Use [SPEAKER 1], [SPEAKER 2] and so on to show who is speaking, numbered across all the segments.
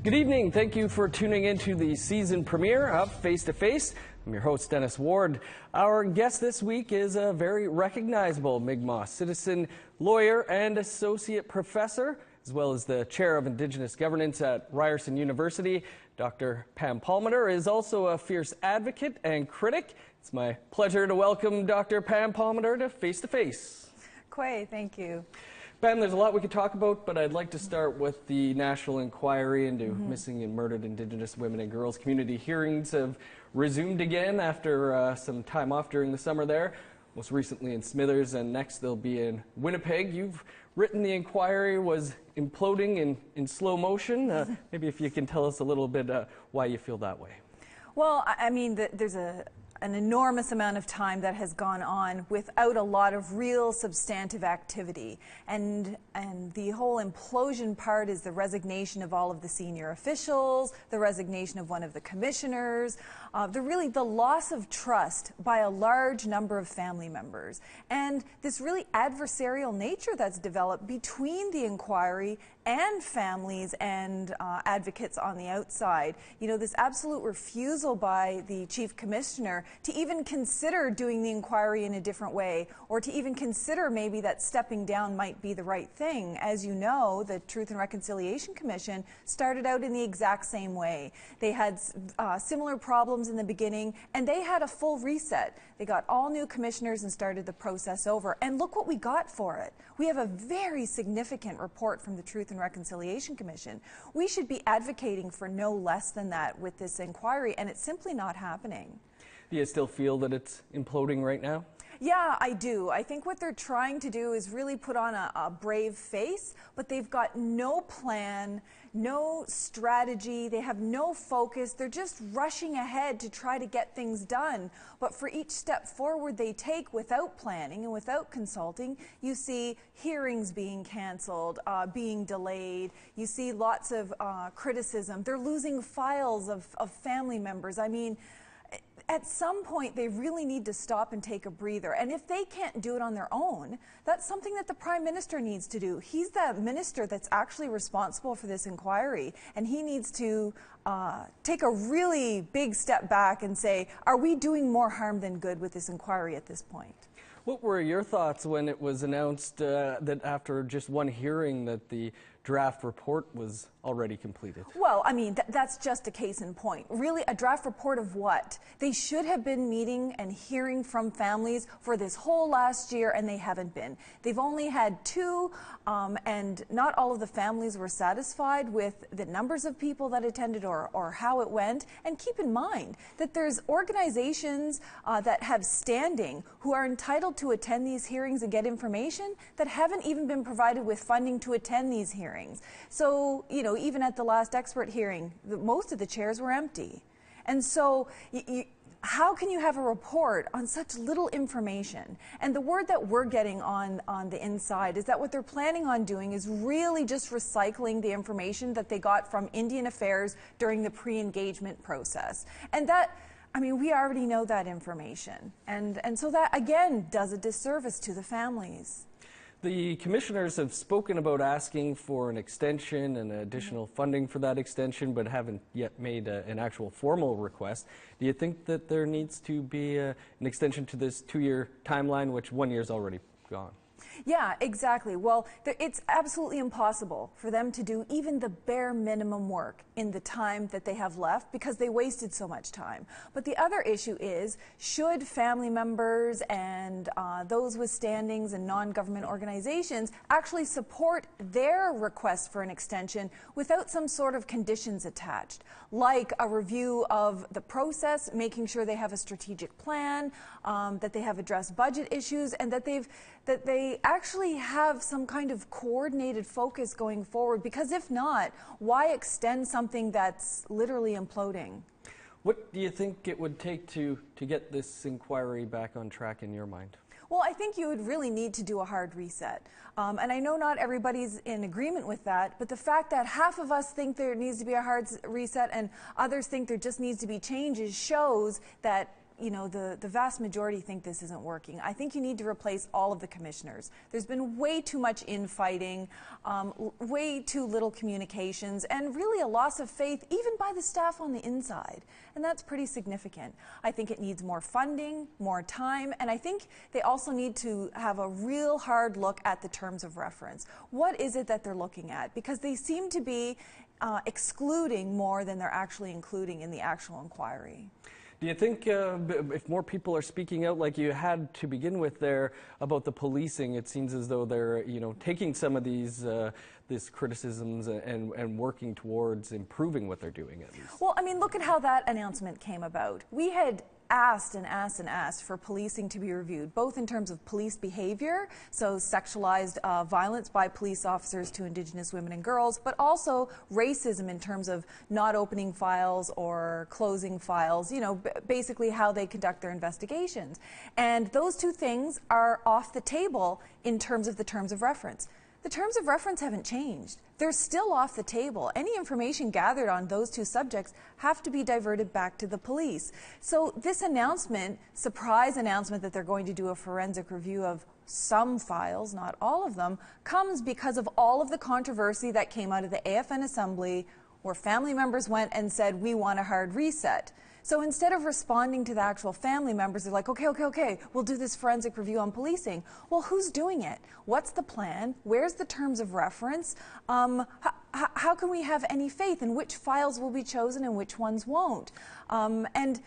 [SPEAKER 1] Good evening. Thank you for tuning in to the season premiere of Face to Face. I'm your host, Dennis Ward. Our guest this week is a very recognizable Mi'kmaq citizen, lawyer, and associate professor, as well as the chair of Indigenous governance at Ryerson University. Dr. Pam Palmater is also a fierce advocate and critic. It's my pleasure to welcome Dr. Pam Palmater to Face to Face.
[SPEAKER 2] Quay, thank you.
[SPEAKER 1] Pam, there's a lot we could talk about, but I'd like to start with the National Inquiry into missing and murdered Indigenous women and girls. Community hearings have resumed again after some time off during the summer there, most recently in Smithers, and next they'll be in Winnipeg. You've written the inquiry was imploding in slow motion. Maybe if you can tell us a little bit why you feel that way.
[SPEAKER 2] Well, I mean, there's an enormous amount of time that has gone on without a lot of real substantive activity. And the whole implosion part is the resignation of all of the senior officials, the resignation of one of the commissioners, the loss of trust by a large number of family members. And this really adversarial nature that's developed between the inquiry and families and advocates on the outside. You know, this absolute refusal by the chief commissioner to even consider doing the inquiry in a different way, or to even consider maybe that stepping down might be the right thing. As you know, the Truth and Reconciliation Commission started out in the exact same way. They had similar problems in the beginning, and they had a full reset. They got all new commissioners and started the process over. And look what we got for it. We have a very significant report from the Truth and Reconciliation Commission. We should be advocating for no less than that with this inquiry, and it's simply not happening.
[SPEAKER 1] Do you still feel that it's imploding right now?
[SPEAKER 2] Yeah, I do. I think what they're trying to do is really put on a brave face, but they've got no plan, no strategy, they have no focus. They're just rushing ahead to try to get things done. But for each step forward they take without planning and without consulting, you see hearings being canceled, being delayed. You see lots of criticism. They're losing files of family members. I mean, at some point, they really need to stop and take a breather. And if they can't do it on their own, that's something that the Prime Minister needs to do. He's the minister that's actually responsible for this inquiry, and he needs to take a really big step back and say, are we doing more harm than good with this inquiry at this point?
[SPEAKER 1] What were your thoughts when it was announced that after just one hearing that the draft report was already completed?
[SPEAKER 2] Well, I mean, that's just a case in point. Really, a draft report of what? They should have been meeting and hearing from families for this whole last year, and they haven't been. They've only had two, and not all of the families were satisfied with the numbers of people that attended or how it went. And keep in mind that there's organizations that have standing who are entitled to attend these hearings and get information that haven't even been provided with funding to attend these hearings. So, you know, even at the last expert hearing, most of the chairs were empty. And so, how can you have a report on such little information? And the word that we're getting on the inside is that what they're planning on doing is really just recycling the information that they got from Indian Affairs during the pre-engagement process. And that, I mean, we already know that information. And so that, again, does a disservice to the families.
[SPEAKER 1] The commissioners have spoken about asking for an extension and additional funding for that extension, but haven't yet made an actual formal request. Do you think that there needs to be an extension to this 2-year timeline, which 1 year's already gone?
[SPEAKER 2] Yeah, exactly. Well, it's absolutely impossible for them to do even the bare minimum work in the time that they have left because they wasted so much time. But the other issue is, should family members and those with standings and non-government organizations actually support their request for an extension without some sort of conditions attached, like a review of the process, making sure they have a strategic plan, that they have addressed budget issues, and that they actually have some kind of coordinated focus going forward, because if not, why extend something that's literally imploding?
[SPEAKER 1] What do you think it would take to get this inquiry back on track in your mind?
[SPEAKER 2] Well, I think you would really need to do a hard reset. And I know not everybody's in agreement with that, but the fact that half of us think there needs to be a hard reset and others think there just needs to be changes shows that you know, the vast majority think this isn't working. I think you need to replace all of the commissioners. There's been way too much infighting, way too little communications, and really a loss of faith even by the staff on the inside. And that's pretty significant. I think it needs more funding, more time, and I think they also need to have a real hard look at the terms of reference. What is it that they're looking at? Because they seem to be excluding more than they're actually including in the actual inquiry.
[SPEAKER 1] Do you think if more people are speaking out like you had to begin with there about the policing, it seems as though they're, you know, taking some of these criticisms and working towards improving what they're doing at least? Well,
[SPEAKER 2] I mean, look at how that announcement came about. We had asked and asked and asked for policing to be reviewed, both in terms of police behavior, so sexualized violence by police officers to Indigenous women and girls, but also racism in terms of not opening files or closing files, you know, basically how they conduct their investigations. And those two things are off the table in terms of the terms of reference. The terms of reference haven't changed. They're still off the table. Any information gathered on those two subjects have to be diverted back to the police. So this announcement, surprise announcement that they're going to do a forensic review of some files, not all of them, comes because of all of the controversy that came out of the AFN Assembly where family members went and said, we want a hard reset. So instead of responding to the actual family members, they're like, okay, we'll do this forensic review on policing. Well, who's doing it? What's the plan? Where's the terms of reference? How can we have any faith in which files will be chosen and which ones won't? And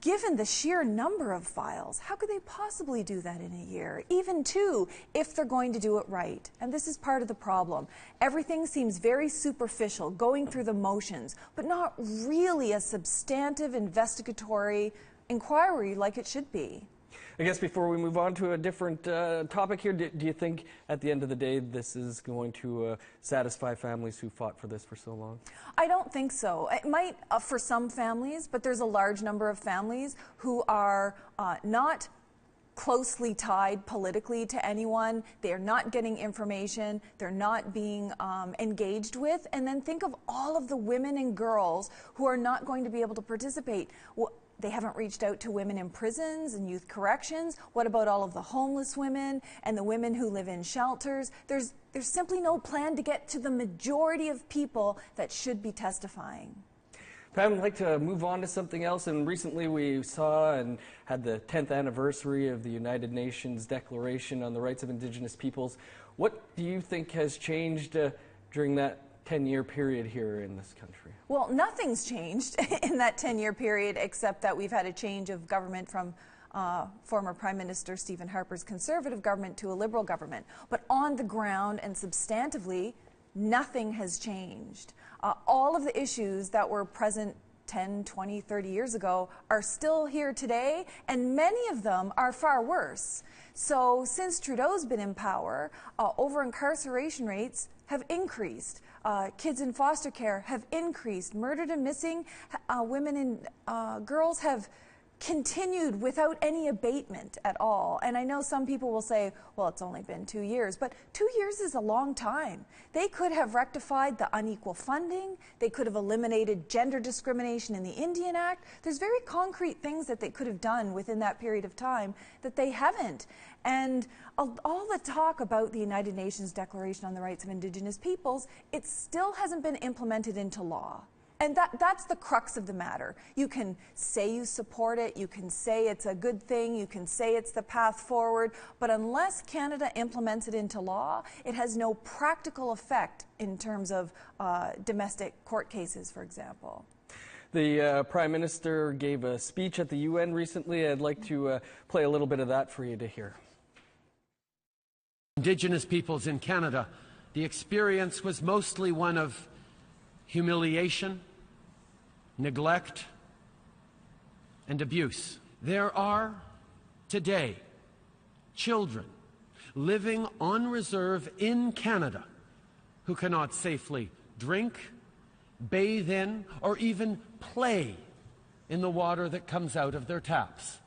[SPEAKER 2] given the sheer number of files, how could they possibly do that in a year? Even two, if they're going to do it right. And this is part of the problem. Everything seems very superficial, going through the motions, but not really a substantive investigatory inquiry like it should be.
[SPEAKER 1] I guess before we move on to a different topic here, do you think at the end of the day this is going to satisfy families who fought for this for so long?
[SPEAKER 2] I don't think so. It might for some families, but there's a large number of families who are not closely tied politically to anyone. They're not getting information. They're not being engaged with. And then think of all of the women and girls who are not going to be able to participate. They haven't reached out to women in prisons and youth corrections. What about all of the homeless women and the women who live in shelters? There's simply no plan to get to the majority of people that should be testifying.
[SPEAKER 1] Pam, I'd like to move on to something else. And recently we saw and had the 10th anniversary of the United Nations Declaration on the Rights of Indigenous Peoples. What do you think has changed during that 10-year period here in this country?
[SPEAKER 2] Well, nothing's changed in that 10-year period except that we've had a change of government from former Prime Minister Stephen Harper's Conservative government to a Liberal government. But on the ground and substantively, nothing has changed. All of the issues that were present 10, 20, 30 years ago are still here today, and many of them are far worse. So since Trudeau's been in power, over-incarceration rates have increased. Kids in foster care have increased. Murdered and missing women and girls have continued without any abatement at all. And I know some people will say, well, it's only been 2 years, but 2 years is a long time. They could have rectified the unequal funding. They could have eliminated gender discrimination in the Indian Act. There's very concrete things that they could have done within that period of time that they haven't. And all the talk about the United Nations Declaration on the Rights of Indigenous Peoples, it still hasn't been implemented into law. And that's the crux of the matter. You can say you support it, you can say it's a good thing, you can say it's the path forward, but unless Canada implements it into law, it has no practical effect in terms of domestic court cases, for example.
[SPEAKER 1] The Prime Minister gave a speech at the UN recently. I'd like to play a little bit of that for you to hear.
[SPEAKER 3] Indigenous peoples in Canada, the experience was mostly one of humiliation, neglect, and abuse. There are today children living on reserve in Canada who cannot safely drink, bathe in, or even play in the water that comes out of their taps.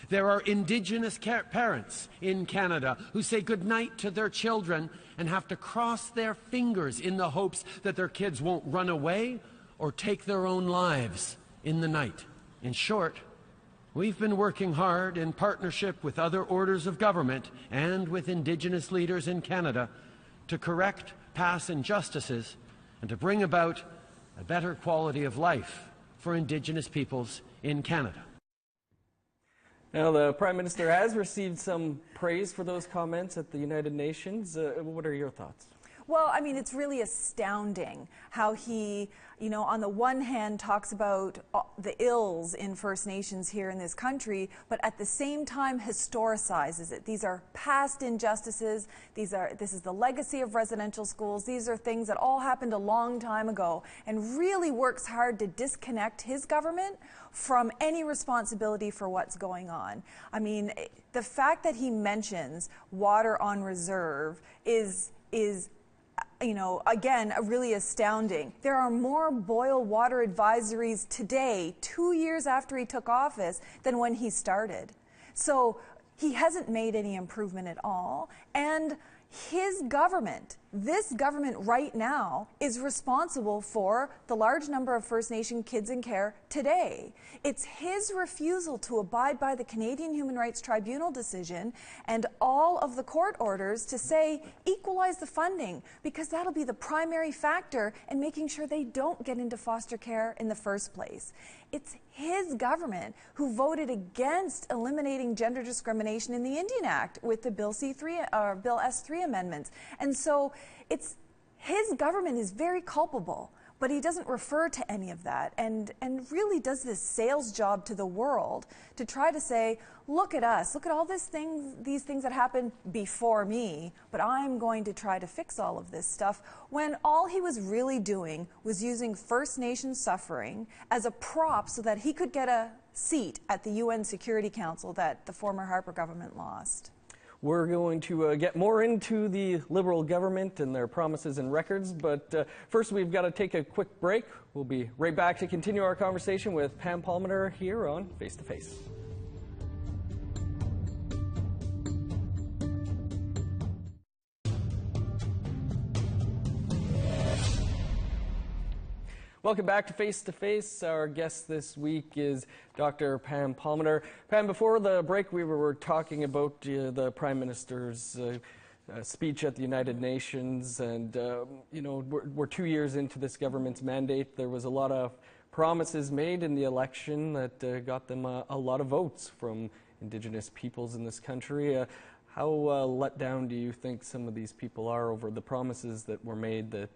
[SPEAKER 3] There are Indigenous parents in Canada who say goodnight to their children and have to cross their fingers in the hopes that their kids won't run away or take their own lives in the night In short, we've been working hard in partnership with other orders of government and with Indigenous leaders in Canada to correct past injustices and to bring about a better quality of life for Indigenous peoples in Canada.
[SPEAKER 1] Now, the Prime Minister has received some praise for those comments at the United Nations. What are your thoughts?
[SPEAKER 2] Well, I mean, it's really astounding how he, on the one hand talks about the ills in First Nations here in this country, but at the same time historicizes it. These are past injustices. This is the legacy of residential schools. These are things that all happened a long time ago, and really works hard to disconnect his government from any responsibility for what's going on. I mean, the fact that he mentions water on reserve is again, really astounding. There are more boil water advisories today, 2 years after he took office, than when he started. So he hasn't made any improvement at all. And his government, this government right now, is responsible for the large number of First Nation kids in care today. It's his refusal to abide by the Canadian Human Rights Tribunal decision and all of the court orders to say equalize the funding, because that'll be the primary factor in making sure they don't get into foster care in the first place. It's his government who voted against eliminating gender discrimination in the Indian Act with the Bill S3 amendments. And so it's his government is very culpable, but he doesn't refer to any of that and really does this sales job to the world to try to say, look at us, look at all these things that happened before me, but I'm going to try to fix all of this stuff, when all he was really doing was using First Nation suffering as a prop so that he could get a seat at the UN Security Council that the former Harper government lost.
[SPEAKER 1] We're going to get more into the Liberal government and their promises and records, but first we've got to take a quick break. We'll be right back to continue our conversation with Pam Palmater here on Face to Face. Welcome back to Face to Face. Our guest this week is Dr. Pam Palmater. Pam, before the break, we were talking about the Prime Minister's speech at the United Nations, and we're 2 years into this government's mandate. There was a lot of promises made in the election that got them a lot of votes from Indigenous peoples in this country. How let down do you think some of these people are over the promises that were made that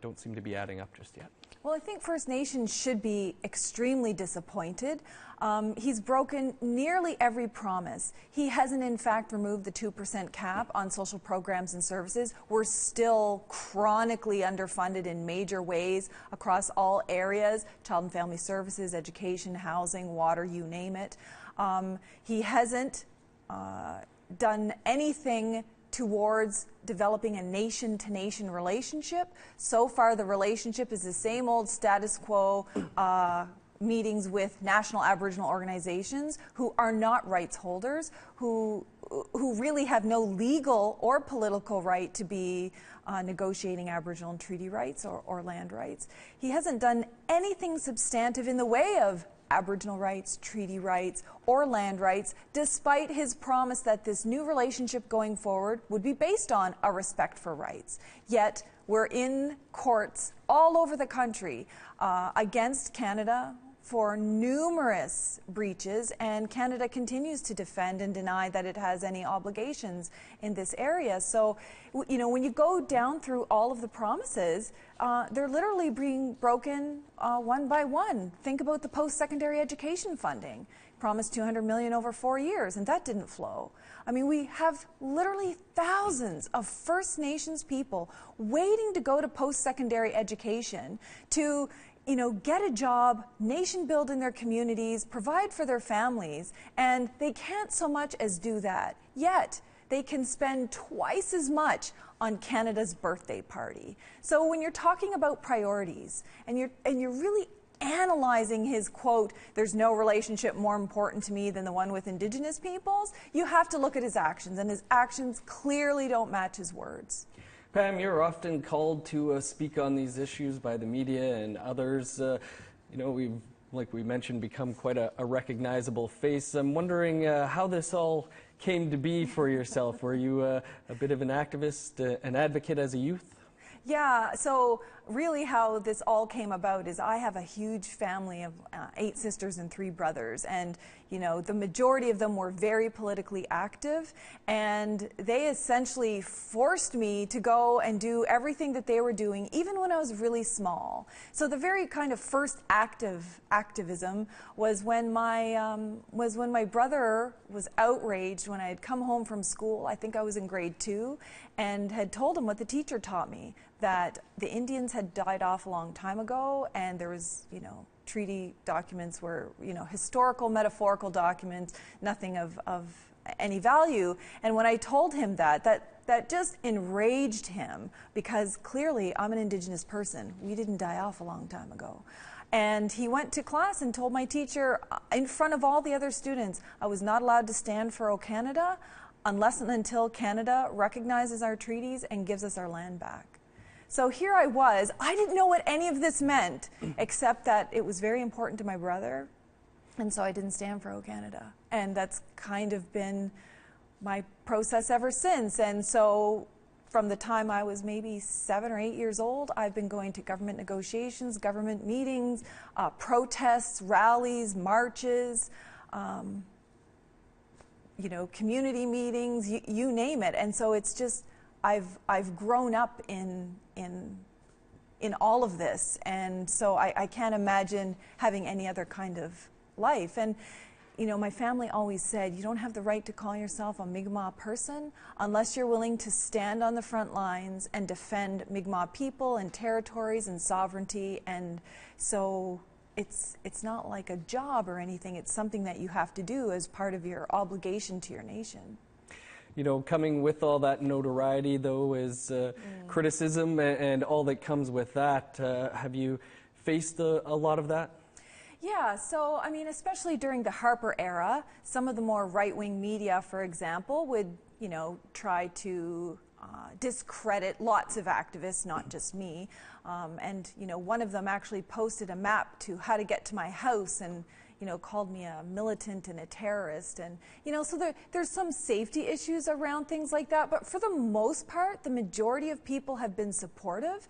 [SPEAKER 1] don't seem to be adding up just yet?
[SPEAKER 2] Well, I think First Nations should be extremely disappointed. He's broken nearly every promise. He hasn't, in fact, removed the 2% cap on social programs and services. We're still chronically underfunded in major ways across all areas: child and family services, education, housing, water, you name it. He hasn't done anything towards developing a nation-to-nation relationship. So far, the relationship is the same old status quo meetings with national Aboriginal organizations who are not rights holders, who really have no legal or political right to be negotiating Aboriginal and treaty rights or land rights. He hasn't done anything substantive in the way of Aboriginal rights, treaty rights, or land rights, despite his promise that this new relationship going forward would be based on a respect for rights. Yet, we're in courts all over the country against Canada for numerous breaches, and Canada continues to defend and deny that it has any obligations in this area. So, when you go down through all of the promises, they're literally being broken one by one. Think about the post-secondary education funding. Promised $200 million over 4 years, and that didn't flow. I mean, we have literally thousands of First Nations people waiting to go to post-secondary education to get a job, nation build in their communities, provide for their families, and they can't so much as do that. Yet, they can spend twice as much on Canada's birthday party. So when you're talking about priorities, and you're really analyzing his quote, "There's no relationship more important to me than the one with Indigenous peoples," you have to look at his actions, and his actions clearly don't match his words.
[SPEAKER 1] Pam, you're often called to speak on these issues by the media and others. We've like we mentioned, become quite a recognizable face. I'm wondering how this all came to be for yourself. Were you a bit of an activist, an advocate as a youth?
[SPEAKER 2] Yeah, so really how this all came about is I have a huge family of 8 sisters and 3 brothers, and you know, the majority of them were very politically active, and they essentially forced me to go and do everything that they were doing, even when I was really small. So the very kind of first activism was when my brother was outraged when I had come home from school. I think I was in grade 2, and had told him what the teacher taught me, that the Indians had died off a long time ago, and there was, you know, treaty documents were, you know, historical, metaphorical documents, nothing of any value. And when I told him that just enraged him, because clearly I'm an Indigenous person. We didn't die off a long time ago. And he went to class and told my teacher in front of all the other students, I was not allowed to stand for O Canada unless and until Canada recognizes our treaties and gives us our land back. So here I was. I didn't know what any of this meant, except that it was very important to my brother, and so I didn't stand for O Canada. And that's kind of been my process ever since. And so from the time I was maybe 7 or 8 years old, I've been going to government negotiations, government meetings, protests, rallies, marches, you know, community meetings, you name it. And so it's just, I've grown up in all of this, and so I can't imagine having any other kind of life. And you know, my family always said, you don't have the right to call yourself a Mi'kmaq person unless you're willing to stand on the front lines and defend Mi'kmaq people and territories and sovereignty. And so it's not like a job or anything. It's something that you have to do as part of your obligation to your nation.
[SPEAKER 1] You know, coming with all that notoriety, though, is criticism and all that comes with that. Have you faced a lot of that?
[SPEAKER 2] Yeah, so, I mean, especially during the Harper era, some of the more right-wing media, for example, would, you know, try to discredit lots of activists, not just me. And, you know, one of them actually posted a map to how to get to my house and, you know, called me a militant and a terrorist. And, you know, so there's some safety issues around things like that. But for the most part, the majority of people have been supportive.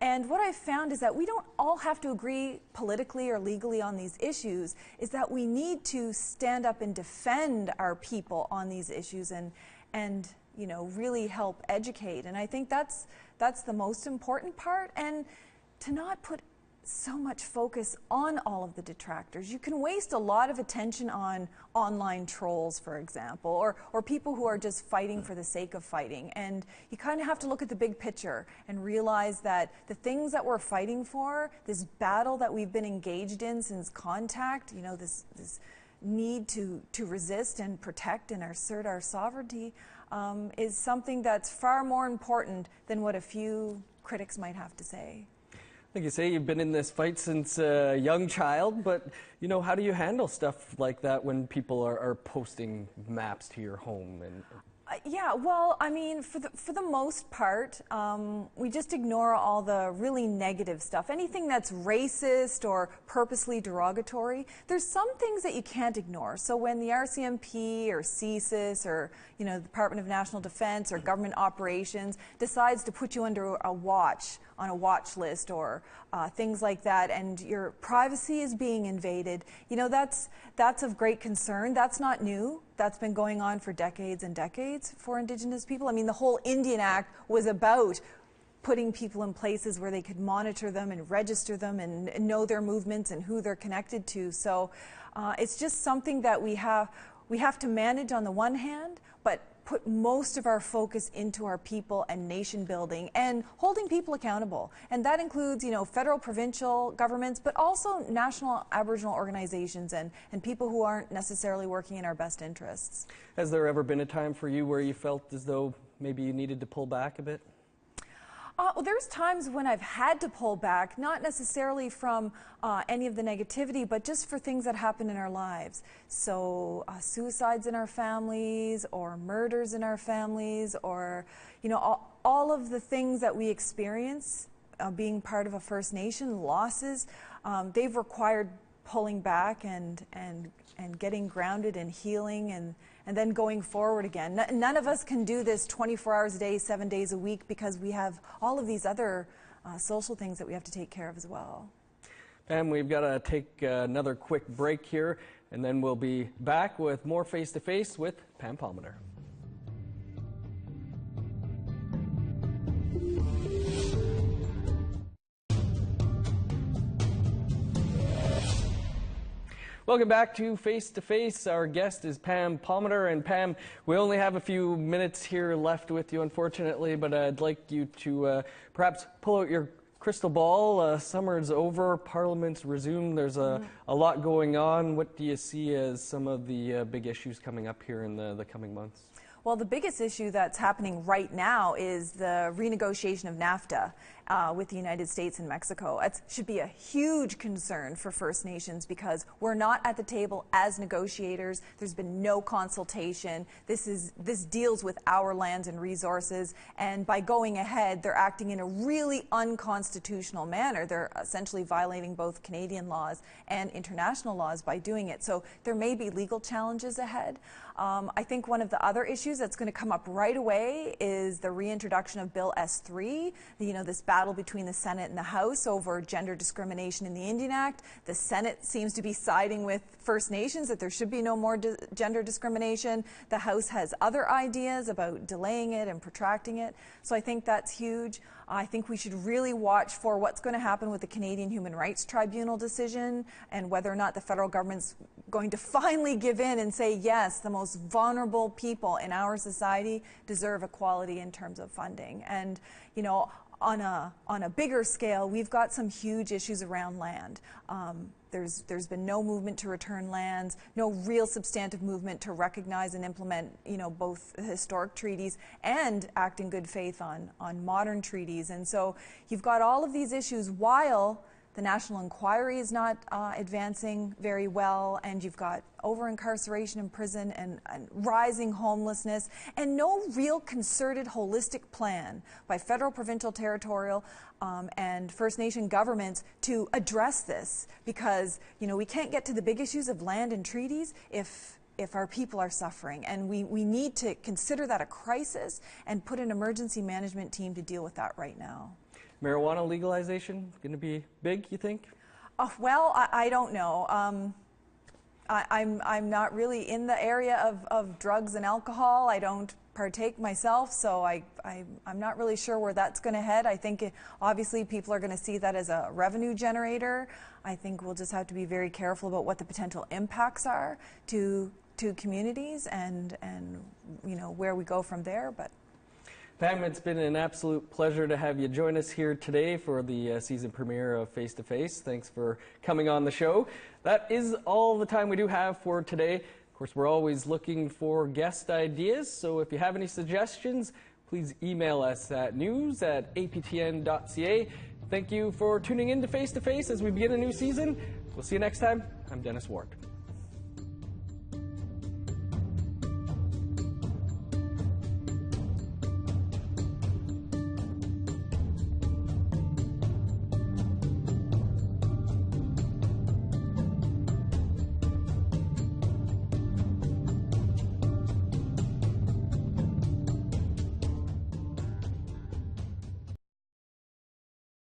[SPEAKER 2] And what I've found is that we don't all have to agree politically or legally on these issues, is that we need to stand up and defend our people on these issues and you know, really help educate. And I think that's the most important part, and to not put so much focus on all of the detractors. You can waste a lot of attention on online trolls, for example, or people who are just fighting for the sake of fighting. And you kind of have to look at the big picture and realize that the things that we're fighting for, this battle that we've been engaged in since contact, you know, this need to resist and protect and assert our sovereignty, is something that's far more important than what a few critics might have to say.
[SPEAKER 1] Like you say, you've been in this fight since a young child, but, you know, how do you handle stuff like that when people are posting maps to your home? And
[SPEAKER 2] yeah, well, I mean, for the most part, we just ignore all the really negative stuff. Anything that's racist or purposely derogatory, there's some things that you can't ignore. So when the RCMP or CSIS or, you know, the Department of National Defense or government operations decides to put you under a watch, on a watch list or things like that, and your privacy is being invaded, you know, that's of great concern. That's not new. That's been going on for decades and decades for Indigenous people. I mean, the whole Indian Act was about putting people in places where they could monitor them and register them and know their movements and who they're connected to. So it's just something that we have to manage on the one hand, but put most of our focus into our people and nation building and holding people accountable. And that includes, you know, federal, provincial governments, but also national Aboriginal organizations and people who aren't necessarily working in our best interests.
[SPEAKER 1] Has there ever been a time for you where you felt as though maybe you needed to pull back a bit?
[SPEAKER 2] Well, there's times when I've had to pull back, not necessarily from any of the negativity, but just for things that happen in our lives. So suicides in our families, or murders in our families, or, you know, all of the things that we experience being part of a First Nation, losses, they've required pulling back and getting grounded and healing and then going forward again. None of us can do this 24 hours a day, 7 days a week, because we have all of these other social things that we have to take care of as well.
[SPEAKER 1] Pam, we've got to take another quick break here, and then we'll be back with more Face to Face with Pam Palmater. Welcome back to Face to Face. Our guest is Pam Palmater. And Pam, we only have a few minutes here left with you, unfortunately, but I'd like you to perhaps pull out your crystal ball. Summer's over, Parliament's resumed. There's a lot going on. What do you see as some of the big issues coming up here in the coming months?
[SPEAKER 2] Well, the biggest issue that's happening right now is the renegotiation of NAFTA with the United States and Mexico. It should be a huge concern for First Nations because we're not at the table as negotiators. There's been no consultation. This deals with our lands and resources, and by going ahead, they're acting in a really unconstitutional manner. They're essentially violating both Canadian laws and international laws by doing it. So there may be legal challenges ahead. I think one of the other issues that's going to come up right away is the reintroduction of Bill S3, this battle between the Senate and the House over gender discrimination in the Indian Act. The Senate seems to be siding with First Nations that there should be no more gender discrimination. The House has other ideas about delaying it and protracting it. So I think that's huge. I think we should really watch for what's going to happen with the Canadian Human Rights Tribunal decision and whether or not the federal government's going to finally give in and say, yes, the most vulnerable people in our society deserve equality in terms of funding. And, on a bigger scale, we've got some huge issues around land. There's been no movement to return lands, no real substantive movement to recognize and implement, both historic treaties and act in good faith on modern treaties. And so you've got all of these issues while the National Inquiry is not advancing very well, and you've got over-incarceration in prison and rising homelessness, and no real concerted, holistic plan by federal, provincial, territorial, and First Nation governments to address this, because, we can't get to the big issues of land and treaties if our people are suffering. And we need to consider that a crisis and put an emergency management team to deal with that right now.
[SPEAKER 1] Marijuana legalization going to be big, you think?
[SPEAKER 2] Well, I don't know. I'm not really in the area of drugs and alcohol. I don't partake myself, so I'm not really sure where that's going to head. I think obviously people are going to see that as a revenue generator. I think we'll just have to be very careful about what the potential impacts are to communities and where we go from there. But
[SPEAKER 1] Pam, it's been an absolute pleasure to have you join us here today for the season premiere of Face to Face. Thanks for coming on the show. That is all the time we do have for today. Of course, we're always looking for guest ideas, so if you have any suggestions, please email us at news@aptn.ca. Thank you for tuning in to Face as we begin a new season. We'll see you next time. I'm Dennis Ward.